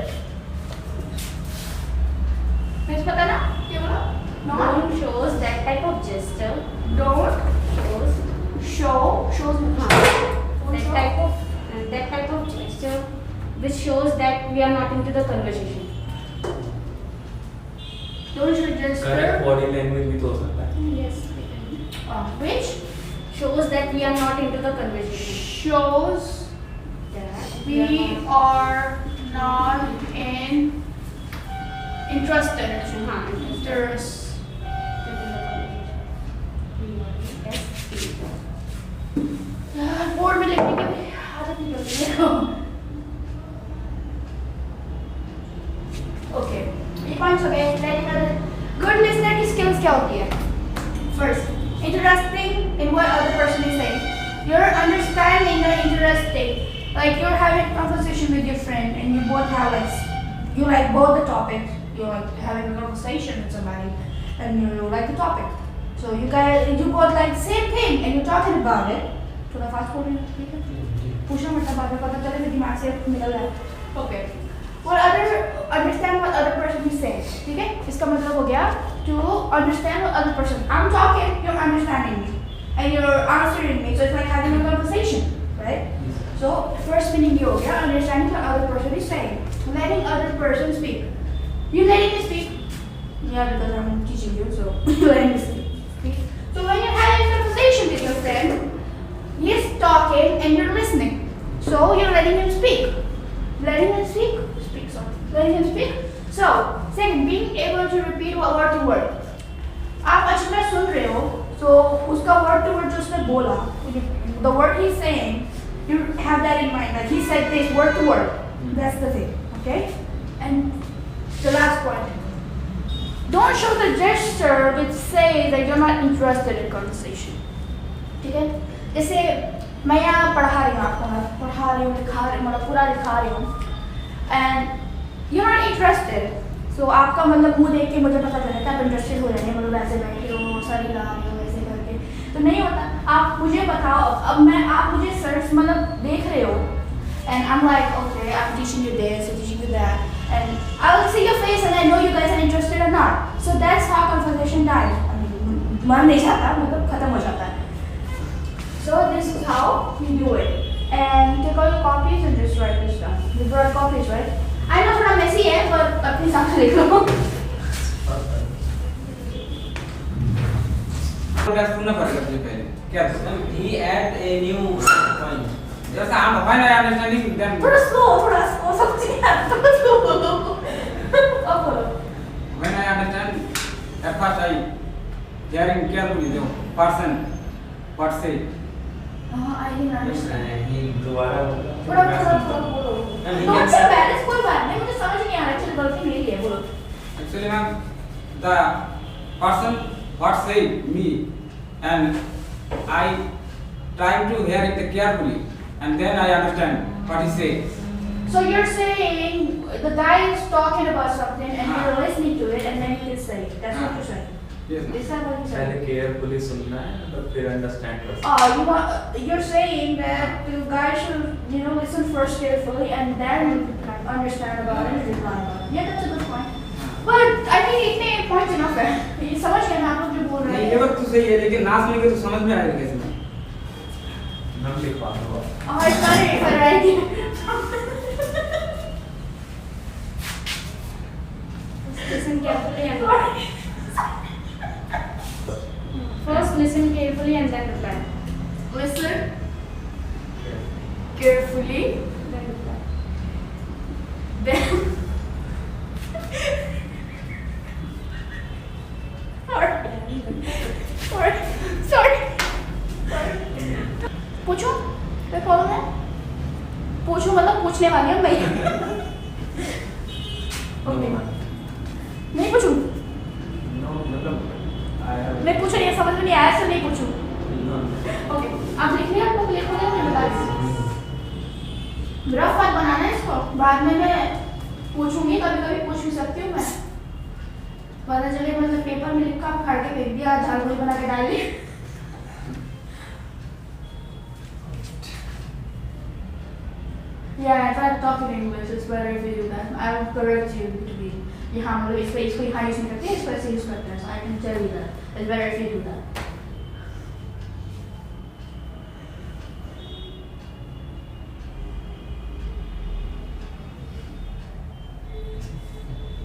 Miss पता ना क्या बोला? Don't shows that type of gesture. Don't shows That type of gesture which shows that we are not into the conversation. Don't show gesture. Correct body language भी तो हो सकता है. Yes. Which shows that we are not into the conversation. Shows That we are not interested. Interest. Board में लिखने की आदत नहीं होती है. Okay. ये points हो गए. Letting other good listener की skills क्या होती है? First, interesting in what other person is saying. You're understanding, you're interesting. Like you're having a conversation with your friend and you both have you like both the topics. You're like having a conversation with somebody and you like the topic. So you both like the same thing and you're talking about it. थोड़ा fast forward पूछना मतलब बाद में पता चले मेरे दिमाग से निकल रहा है. Okay. Understand what other person is saying. ठीक है? इसका मतलब हो गया to understand what other person. I'm talking, you're understanding me, and you're answering me. So it's like having a conversation, right? So first meaning ये हो गया understanding what other person is saying, letting other person speak. You letting me speak? Yeah, because I'm teaching you, so you letting me speak. So when you're having a conversation with your friend, he's talking and you're listening. So you're letting him speak. Letting him speak. Letting him speak. So, second, being able to repeat word to word. आप अच्छी तरह सुन रहे हो, so उसका word to word जो उसने बोला, the word he's saying, you have that in mind. Like he said this word to word. That's the thing, okay? And the last point. Don't show the gesture which says that you're not interested in conversation. ठीक है? जैसे मैं यहाँ पढ़ा रही हूँ आपको, मैं पढ़ा रही हूँ, लिखा रही हूँ, मतलब पूरा लिखा रही हूँ, and you're not interested. So आपका मतलब मुंह देख के मुझे पता चल जाता है आप इंटरेस्टेड हो जाएंगे, मतलब ऐसे बैठे हो, सर हिला रहे हो, ऐसे करके, तो नहीं होता. आप मुझे बताओ, अब आप मुझे सर्च मतलब देख रहे हो, and I'm like, okay, I'm teaching you this, I'm teaching you that, and I'll see your face and I know you guys are interested or not. So that's how conversation dies. I mean, मर नहीं जाता, मतलब खत्म हो जाता है. So this is how we do it. And take all your copies and just write this down. You brought copies, right? I know थोड़ा messy है, but अपने हिसाब से लिख लो. सुनना पड़ेगा तुझे पहले. क्या? He add a new point. जैसा हम फाइन है अंडरस्टैंडिंग देन. थोड़ा slow सब चीज़ है, थोड़ा slow बोलो. अब बोलो. When I understand, at first I hearing carefully the person what say. I didn't understand. He दोबारा थोड़ा बोलो. Don't be embarrassed, कोई बात नहीं, मुझे समझ नहीं आ रहा, चल गलती मेरी है, बोलो. Actually, ma'am, the person what say me and I try to hear it carefully and then I understand what he says. So you're saying the guy is talking about something and you're listening to it and then you can say it. That's what you're saying. Yes, ma'am. Is that what you're saying? पहले carefully सुनना है तो फिर understand कर सकते हैं. You're saying that the guy should listen first carefully and then understand about it and reply about it. Yeah, that's a good point. But I think इतने points enough है. ये समझ गए ना आप लोग जो बोल रहे नहीं हैं. ये बात तो सही है लेकिन ना सुनेंगे तो समझ में आएगा कैसे? मैं लिखवा दूंगा. Oh, it's funny if I write it. Listen carefully and reply. First listen carefully and then reply. Listen carefully. Then reply. Then. Sorry. पूछूं? मैं बोलूं मैं? पूछूं मतलब पूछने वाली हूँ मैं. Okay. नहीं पूछूं? नो मतलब मैं पूछूं ये समझ में नहीं आया तो नहीं पूछूं. नो. Okay. आप लिख लिया आपको लिखोगे मुझे बता दीजिए. रफ मत बनाना है इसको. बाद में मैं पूछूंगी कभी-कभी पूछ भी सकती हूँ मैं. पता चले मतलब पेपर में लिखा आप फाड़ के फेंक दिया झाड़ू बना के डाल दी. Yeah, if I talk in English, it's better if you do that. I will correct you between. यहाँ मतलब इसको यहाँ यूज नहीं करते, इसको ऐसे यूज करते हैं. So I can tell you that. It's better if you do that.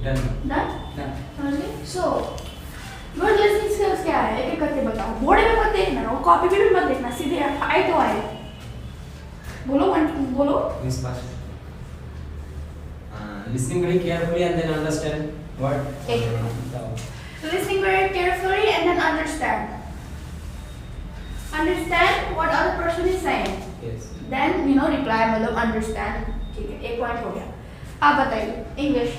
Done. Done? Done. समझ गए? So, गुड लिसनिंग स्किल्स क्या है? एक एक करके बताओ. बोर्ड में मत देखना और कॉपी पे भी मत देखना. सीधे आई तो आई. बोलो. Miss Pasha. Listening very carefully and then understand what. Listening very carefully and then understand. Understand what other person is saying. Yes. Then reply मतलब understand. ठीक है, एक पॉइंट हो गया. आप बताइए English.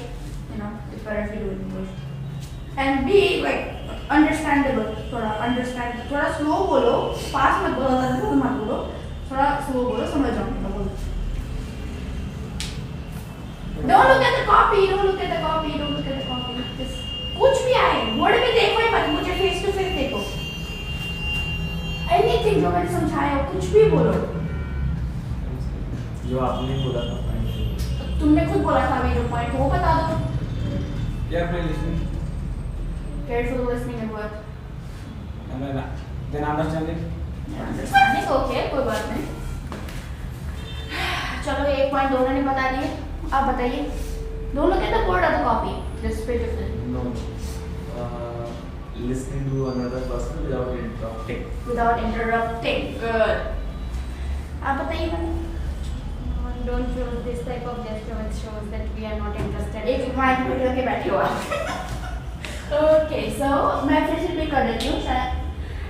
It's better if you do it in English. And be like understandable. थोड़ा slow बोलो. Fast मत बोलो. थोड़ा slow बोलो. समझ जाऊँगी मैं बोलो. Don't look at the copy. Just कुछ भी आए वर्ड में देखो ही मत. मुझे फेस टू फेस देखो. Anything जो मैंने समझाया हो कुछ भी बोलो. जो आपने बोला था पॉइंट. तुमने खुद बोला था मेरे पॉइंट वो बता दो. Carefully listening. Careful listening and what? And then understanding. Understanding okay कोई बात नहीं. चलो एक पॉइंट दोनों ने बता दिए. आप बताइए. Don't look at the board or the copy. Just pay attention. No. Listening to another person without interrupting. Without interrupting. Good. आप बताइए ma'am. Don't choose this type of gesture which shows that we are not interested. एक mic पे लगे बैठे हो आप. Okay, so मैं फिर से पिक कर देती हूँ शायद.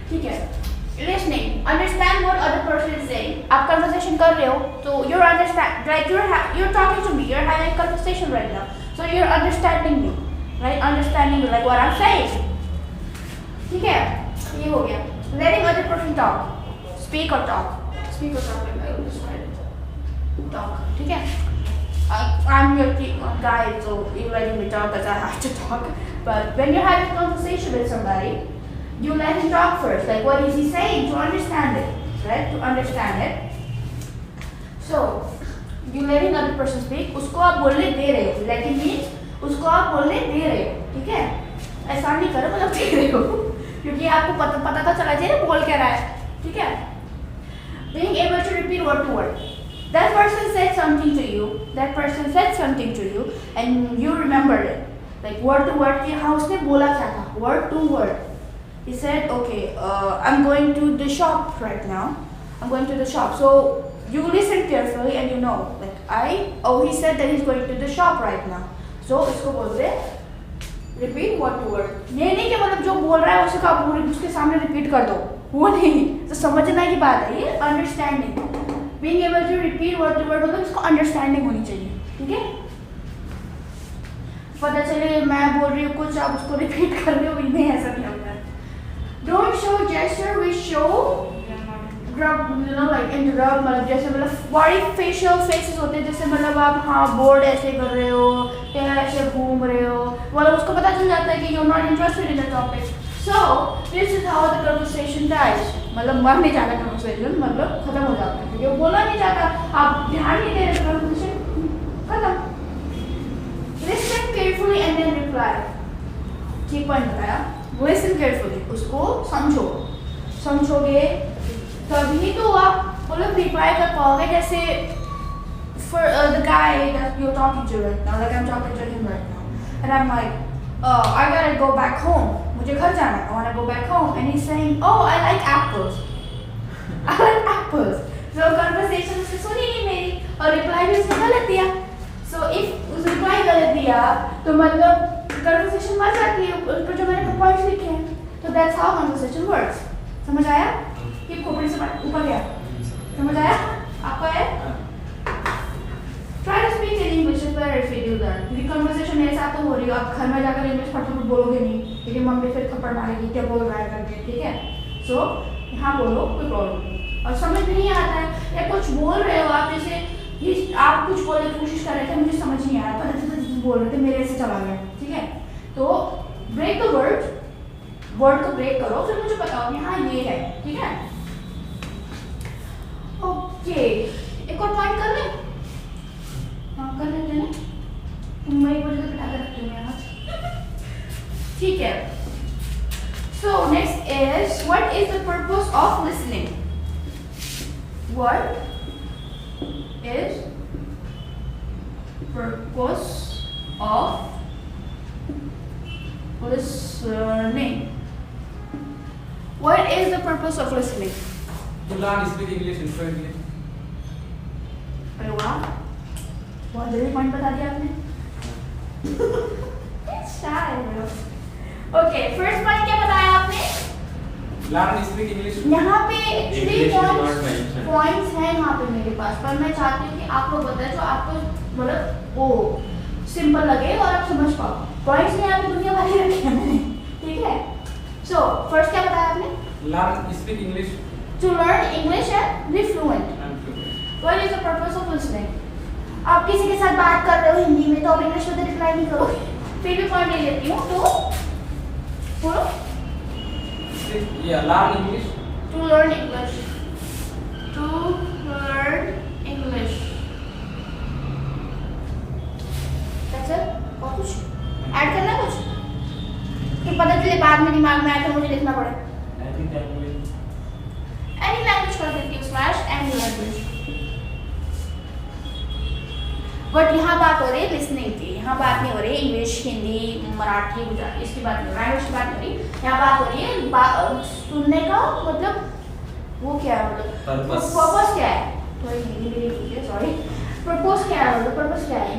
ठीक है. Listening. Understand what other person is saying. आप conversation कर रहे हो तो you're understand like you're talking to me. You're having a conversation right now. So you're understanding me, right? Understanding like what I'm saying. ठीक है. ये हो गया. Letting other person talk. Speak or talk. Speak or talk. I will just write it. Talk. ठीक है. I'm your guide, so you're letting me talk because I have to talk. But when you're having a conversation with somebody, you let him talk first. Like, what is he saying to understand it, right? To understand it. So, you letting other person speak. उसको आप बोलने दे रहे हो. Letting means उसको आप बोलने दे रहे हो. ठीक है? ऐसा नहीं करो मतलब दे रहे हो. क्योंकि आपको पता तो चला चाहिए बोल क्या रहा है. ठीक है? Being able to repeat word to word. That person said something to you. That person said something to you, and you remembered it. Like word to word कि हाँ उसने बोला क्या था. Word to word. He said, okay, I'm going to the shop right now. I'm going to the shop. So you listen carefully and you know, like he said that he's going to the shop right now. So इसको बोलते हैं repeat word to word. ये नहीं कि मतलब जो बोल रहा है उसे का उसके सामने repeat कर दो. वो नहीं. तो समझना की बात है ये understanding. Being able to repeat word to word मतलब इसको understanding होनी चाहिए. ठीक है? पता चले मैं बोल रही हूँ कुछ आप उसको repeat कर रहे हो नहीं ऐसा नहीं होता है. Don't show gesture which show like interrupt मतलब जैसे मतलब body facial faces होते हैं जैसे मतलब आप हाँ बोर्ड ऐसे कर रहे हो या ऐसे घूम रहे हो मतलब उसको पता चल जाता है कि you're not interested in the topic. So this is how the conversation dies. मतलब मर नहीं जाता conversation मतलब खत्म हो जाता है क्योंकि वो बोला नहीं जाता आप ध्यान नहीं दे रहे conversation खत्म. Listen carefully and then reply. ठीक पॉइंट बताया. Listen carefully. उसको समझोगे तभी तो आप मतलब reply कर पाओगे जैसे for the guy that you're talking to right now, like I'm talking to him right now, and I'm like, I gotta go back home. मुझे घर जाना है. I wanna go back home, and he's saying, oh, I like apples. I like apples. So conversation उसने सुनी नहीं मेरी और reply भी उसने गलत दिया. So if उस reply गलत दिया तो मतलब conversation मर जाती है उस पर जो मैंने points लिखे हैं. तो that's how conversation works. समझ आया? कि खोपड़ी से ऊपर गया. समझ आया? आपको आया? Try to speak in English. It's better if you do that. क्योंकि conversation मेरे साथ तो हो रही है. आप घर में जाकर English फटाफट बोलोगे नहीं. क्योंकि मम्मी फिर थप्पड़ मारेगी क्या बोल रहा है करके. ठीक है? So यहाँ बोलो कोई प्रॉब्लम. और समझ नहीं आता है या कुछ बोल रहे हो आप जैसे आप कुछ बोलने की कोशिश कर रहे थे मुझे समझ नहीं आया पता चला बोल रहे थे मेरे से चला गया. ठीक है? तो ब्रेक द वर्ड को ब्रेक करो फिर मुझे बताओ कि हाँ ये है. ठीक है? ओके एक और पॉइंट कर लें. हाँ कर लेते हैं. मैं एक बजे तक बिठा कर रखती हूँ यहाँ. ठीक है. So next is what is the purpose of listening? What is purpose of Listening. What is the purpose of listening? To learn speak English fluently. अरे वाह, बहुत जल्दी पॉइंट बता दिया आपने. Shy bro. Okay, first point क्या बताया आपने? Learn speak English. यहाँ पे actually English is not mentioned. points हैं यहाँ पे मेरे पास, पर मैं चाहती हूँ कि आप लोग बताएं जो आपको मतलब वो सिंपल लगे और आप समझ पाओ. पॉइंट्स में आपने दुनिया भर के रखे हैं मैंने, ठीक है? So first क्या बताया आपने? Learn speak English To learn English and be fluent. and fluent. What is the purpose of listening? आप किसी के साथ बात कर रहे हो हिंदी में तो आप इंग्लिश में तो रिप्लाई नहीं करोगे. फिर भी पॉइंट ले लेती हूँ. तो बोलो. Yeah, learn English. To learn English. To learn English. That's it? और कुछ ऐड करना है कुछ कि पता चले बाद में दिमाग में आए तो मुझे लिखना पड़े. Any language. Any language कर देती हूँ / any language. बट यहाँ बात हो रही है लिसनिंग की. यहाँ बात नहीं हो रही इंग्लिश, हिंदी, मराठी, गुजराती, इसकी बात नहीं हो रही, लैंग्वेज की बात नहीं हो रही. यहाँ बात हो रही है सुनने का मतलब वो क्या है, मतलब पर्पस क्या है. थोड़ी हिंदी मेरी ठीक है, सॉरी. पर्पस क्या है, मतलब पर्पस क्या है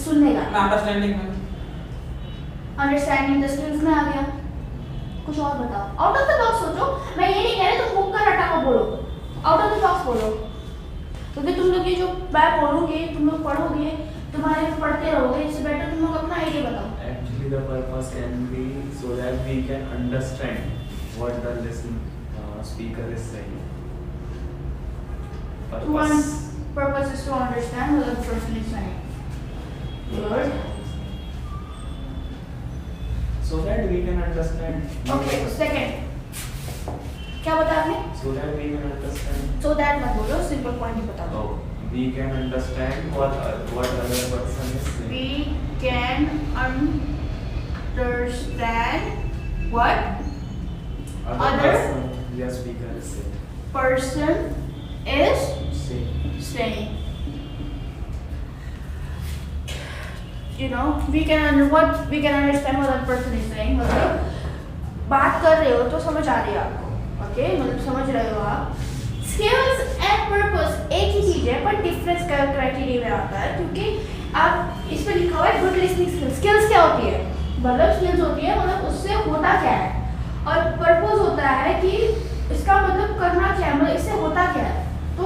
सुनने का? Understanding. अंडरस्टैंडिंग द स्किल्स में आ गया. कुछ और बताओ. आउट ऑफ द बॉक्स सोचो. मैं ये नहीं कह रही तुम बुक का रटा को बोलो, आउट ऑफ द बॉक्स बोलो. क्योंकि तुम लोग ये जो मैं बोलूँगी तुम लोग पढ़ोगे, तुम्हारे पढ़ते रहोगे, इससे बेटर तुम लोग अपना आइडिया बताओ. Actually, the purpose can be so that we can understand what the speaker is saying. Purpose. Purpose is to understand what the person is saying. Good. So that we can understand. Okay, second. क्या बताया आपने? So that we can understand. So that मत बोलो, simple point ही बता दो. Oh, we can understand what other person is saying. We can understand what other person, yes, speaker is saying. person is Saying. saying. You know, we can understand what that person is saying. मतलब बात कर रहे हो तो समझ आ रही है आपको. ओके, मतलब समझ रहे हो आप. स्किल्स एंड पर्पस एक ही चीज है पर डिफरेंस क्राइटेरिया में आता है. क्योंकि आप इस पर लिखा हुआ है गुड लिसनिंग स्किल्स. स्किल्स क्या होती है, मतलब स्किल्स होती है मतलब उससे होता क्या है, और पर्पस होता है कि इसका मतलब करना क्या है, मतलब इससे होता क्या है. तो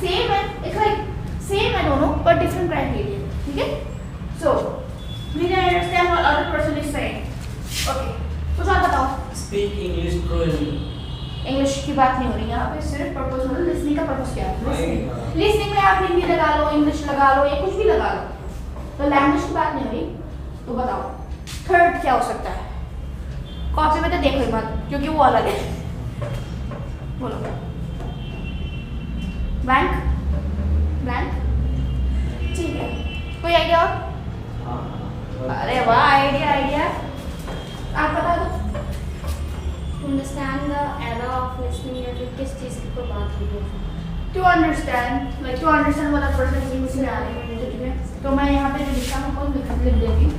सेम है, इट्स लाइक सेम है दोनों पर डिफरेंट क्राइटेरिया. ठीक है? So we can understand what other person is saying. Okay, कुछ और बताओ. Speak English fluently. इंग्लिश की बात नहीं हो रही यहाँ पे, सिर्फ पर्पस हो रहा है. लिसनिंग का पर्पस क्या है? हाँ. लिसनिंग में आप हिंदी लगा लो, इंग्लिश लगा लो, या कुछ भी लगा लो. तो लैंग्वेज की बात नहीं हो रही. तो बताओ थर्ड क्या हो सकता है? कॉपी में तो देखो ही मत क्योंकि वो अलग है. बोलो. ब्लैंक. ठीक है, कोई आइडिया और? अरे वाह, आइडिया आप बता दो. To understand the era of listening या फिर किस चीज़ की कोई बात हो रही है. To understand what a person is using आ रही है मुझे. ठीक है, तो मैं यहाँ पे जो लिखा हूँ वो लिख देती हूँ.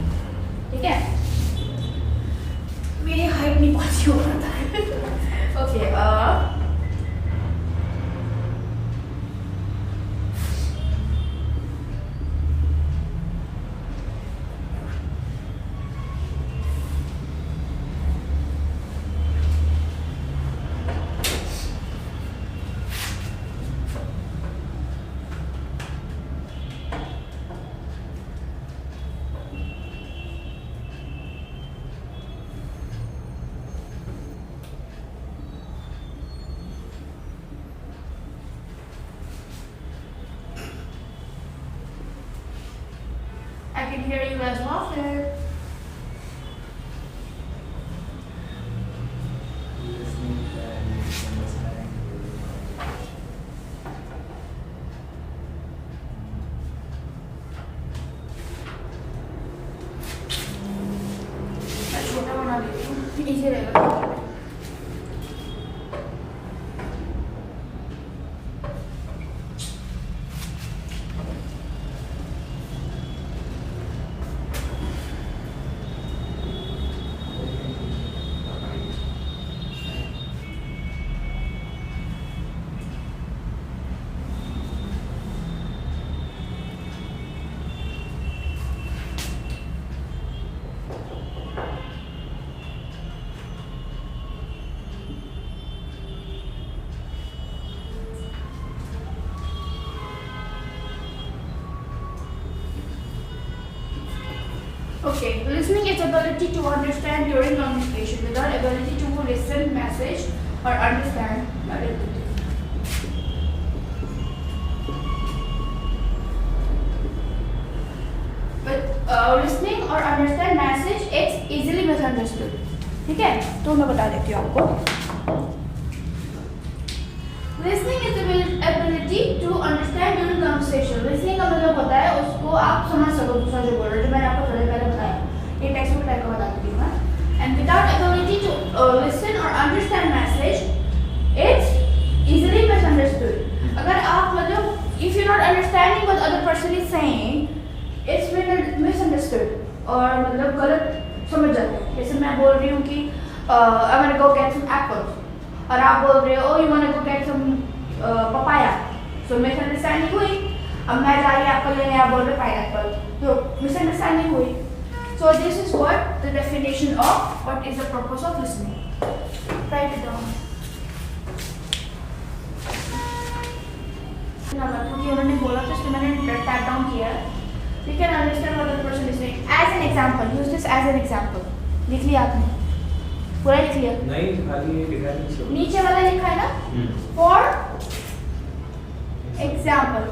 ठीक है, मेरी हाइट नहीं पहुँची हो रहा था. Okay, I can hear you as well there. Listening and understanding. मैं छोटा बना देती हूँ, इजी रहेगा. Okay, listening is ability to understand during communication without ability to listen, message, or understand. But listening or understand message, it's easily misunderstood. ठीक है? तो मैं बता देती हूँ आपको. Listening is the ability to understand during conversation. Listening का मतलब होता है उसको आप समझ सको दूसरा जो बोल रहा है, जो मैंने आपको थोड़ी पहले बताया. ये टेक्स्ट बुक टाइप का बता देती हूँ मैं. And without ability to listen or understand message, it's easily misunderstood. अगर आप मतलब if you're not understanding what other person is saying, it's misunderstood और मतलब गलत समझ जाते हैं. जैसे मैं बोल रही हूँ कि I want to go get some apples. और आप बोल रहे हो oh you want to go get some papaya. So misunderstanding हुई. अब मैं जा रही एप्पल लेने, आप बोल रहे pineapple. तो misunderstanding हुई. So this is what the definition of what is the purpose of listening. Write it down. क्योंकि उन्होंने बोला तो इसलिए मैंने टैप डाउन किया. You can understand what the person is saying. As an example, use this as an example. लिख लिया आपने? पूरा लिख लिया? नहीं, खाली लिखा नीचे वाला लिखा है ना?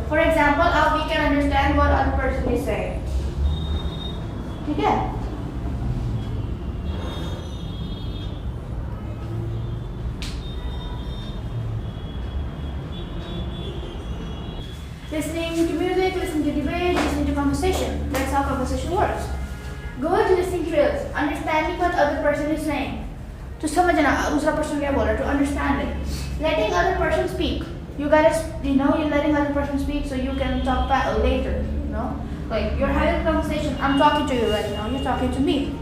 For example, we can understand what other person is saying. ठीक है? Listening to music, listening to debate, listening to conversation. That's how conversation works. Good listening drills. Understanding what other person is saying. To समझना दूसरा person क्या बोल रहा है. To understand it. Letting other person speak. You gotta, you're letting other person speak so you can talk back later. Like you're having a conversation. I'm talking to you right now. You're talking to me.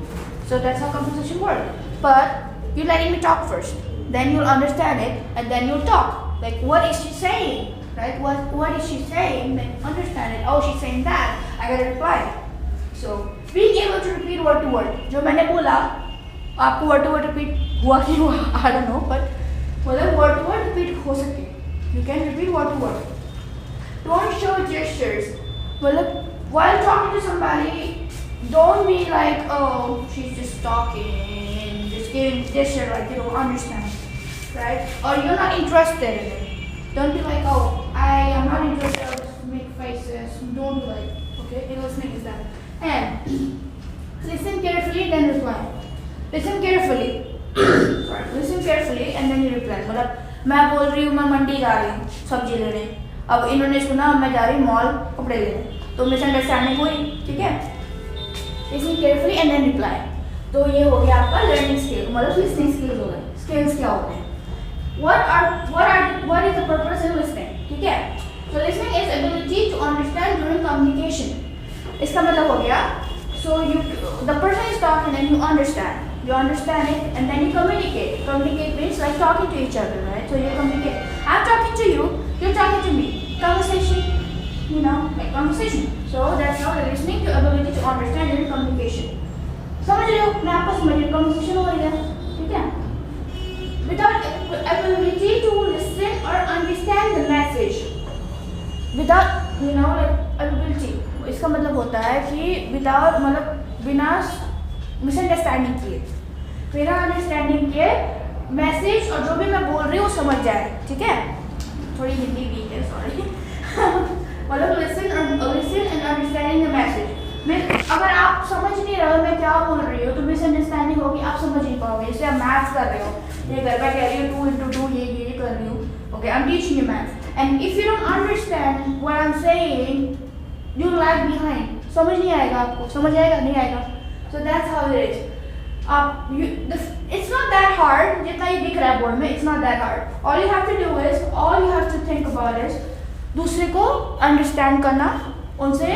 So that's how conversation works. But you're letting me talk first. Then you'll understand it, and then you'll talk. Like what is she saying? Right? What is she saying? Then understand it. Oh, she's saying that. I gotta reply. So being able to repeat word to word. जो मैंने बोला, आपको word to word repeat हुआ कि हुआ? I don't know, but मतलब word to word repeat हो सकती है. You can repeat word to word. Don't show gestures. मतलब while talking to somebody, don't be like, oh, she's just talking, just giving gesture like you don't understand, right? Or you're not interested in it. Don't be like, oh, I am not interested. I'll just make faces. Don't be like, okay, listening is that. And listen carefully, then reply. Listen carefully. Sorry. Listen carefully and then you reply. मतलब मैं बोल रही हूँ मैं मंडी जा रही हूँ सब्जी लेने. अब इन्होंने सुना मैं जा रही हूँ मॉल कपड़े लेने. तो मिसअंडरस्टैंडिंग हुई, ठीक है? Listen carefully and then reply. तो ये हो गया आपका learning skill. मतलब listening skills हो गए. Skills क्या होते हैं? What is the purpose in listening? ठीक है? So listening is ability to understand during communication. इसका मतलब हो गया. So the person is talking and you understand. You understand it and then you communicate. Communicate means like talking to each other, right? So you communicate. I'm talking to you. You're talking to me. Conversation. Like conversation. So that's how the listening to ability to understand during communication. समझ रहे हो? मैं आपको समझ रही हूँ. Conversation हो गया, ठीक है? Without ability to listen or understand the message, without like ability, इसका मतलब होता है कि without मतलब बिना misunderstanding किए, बिना understanding के message और जो भी मैं बोल रही हूँ समझ जाए, ठीक है? थोड़ी हिंदी वीक है, sorry. मतलब listen and understanding the message. अगर आप समझ नहीं रहे हो मैं क्या बोल रही हूँ तो मिसअंडरस्टैंडिंग होगी, आप समझ नहीं पाओगे. जैसे आप मैथ्स कर रहे हो, ये घर पर कह रही हूँ 2 into 2 ये कर रही हूँ. Okay, I'm teaching you maths. And if you don't understand what I'm saying, you lag behind. समझ नहीं आएगा आपको, समझ आएगा नहीं आएगा. So that's how it is. It's not that hard. जितना ये दिख रहा है बोर्ड में, it's not that hard. All you have to do is, all you have to think about is दूसरे को understand करना, उनसे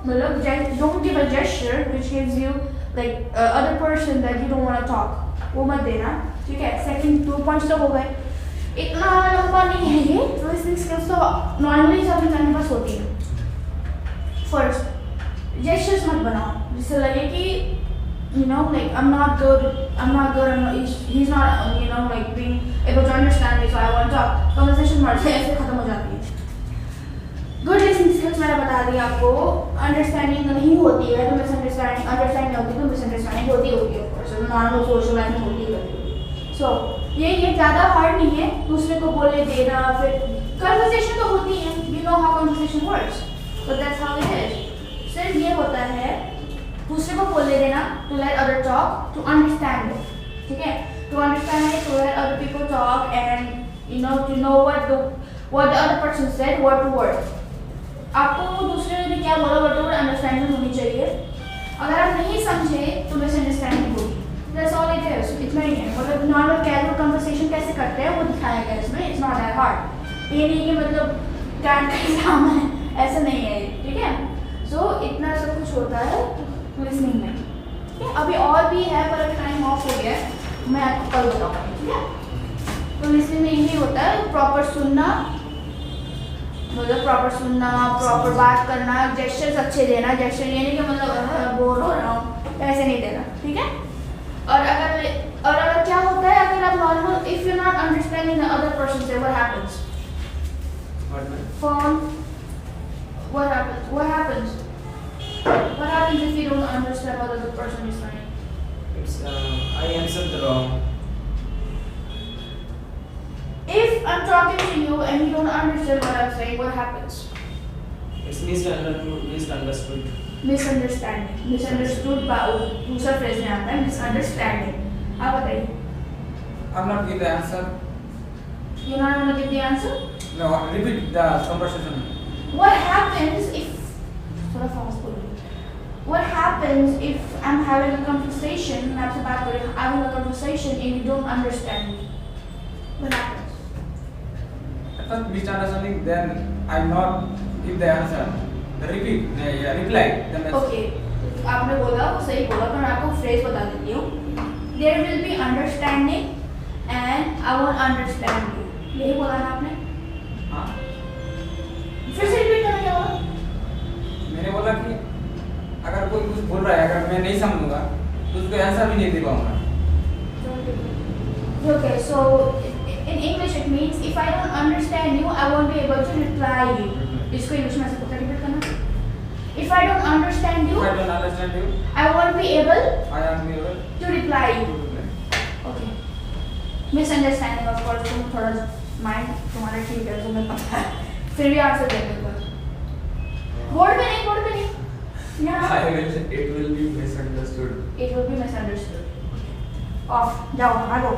मतलब don't give a gesture which gives you like other person that you don't want to talk. वो मत देना, ठीक है? Second 2 points तो हो गए. इतना लंबा नहीं है ये. Listening skills तो normally सब इंसान के पास होती है. First, gestures मत बनाओ जिससे लगे कि like I'm not good, he's not like being able to understand me, so I want to talk. Conversation मर से ऐसे खत्म हो जाती है. Good listening skills रीजंस मैंने बता दिए आपको. अंडरस्टैंडिंग नहीं होती है तो मिसअंडरस्टैंडिंग, अंडरस्टैंडिंग होती है तो मिसअंडरस्टैंडिंग होती होगी of course, normal social life में होती है. सो ये ज़्यादा हार्ड नहीं है दूसरे को बोलने देना. फिर कन्वर्सेशन तो होती है, you know how conversation works, but that's how it is. सिर्फ ये होता है दूसरे को बोलने देना, to let other talk, to understand it. ठीक है, to understand it, to let other people talk and you know to know what the other person said word to word. आपको दूसरे ने क्या बोला word to word अंडरस्टैंडिंग होनी चाहिए. अगर आप नहीं समझे तो मिसअंडरस्टैंडिंग होगी. That's all it is. इतना ही है. मतलब नॉर्मल कैजुअल कन्वर्सेशन कैसे करते हैं वो दिखाया गया इसमें. It's not that hard. ये नहीं कि मतलब कैंट का एग्जाम है, ऐसा नहीं है. ठीक है, सो इतना सब कुछ होता है लिसनिंग में. ठीक है, अभी और भी है पर टाइम ऑफ हो गया है, मैं आपको कल बताऊँगा. ठीक है, तो लिसनिंग में यही होता है प्रॉपर सुनना, मतलब प्रॉपर सुनना, प्रॉपर बात करना, जेस्चर्स अच्छे देना. जेस्चर ये नहीं कि मतलब बोर हो रहा हूँ ऐसे नहीं देना. ठीक है, और अगर क्या होता है अगर आप normal if you not understanding the other person से what happens form what happens if you don't understand what the other person is saying? It's I answered the wrong. If I'm talking to you and you don't understand what I'm saying, what happens? It's misunderstood. Misunderstood by दूसरा phrase में आता है misunderstanding. आप बताइए. I'm not give the answer. You're not gonna give the answer? No, repeat the conversation. What happens if थोड़ा fast बोलो. What happens if I'm having a conversation, मैं आपसे बात कर रही हूँ, having a conversation and you don't understand me? What happens? First misunderstanding, then I not give the answer. The repeat, reply. Then Okay, आपने बोला वो सही बोला, पर मैं आपको phrase बता देती हूँ. There will be understanding and I won't understand you. यही बोला ना आपने? हाँ, फिर से repeat करना क्या बोला? मैंने बोला कि अगर कोई कुछ बोल रहा है अगर मैं नहीं समझूंगा तो उसको आंसर भी नहीं दे पाऊंगा. Okay, so in English it means if I don't understand you, I won't be able to reply you. इसको इंग्लिश में ऐसे पता रिपीट करना. If I don't understand you, If I don't understand you, I won't be able I am able to reply to you. reply. Okay. Misunderstanding of course तुम थोड़ा mind तुम्हारा ठीक है तुम्हें पता है, फिर भी आंसर देने को. बोर्ड पे नहीं. यहाँ. It will be misunderstood. It will be misunderstood. Off. जाओ भागो.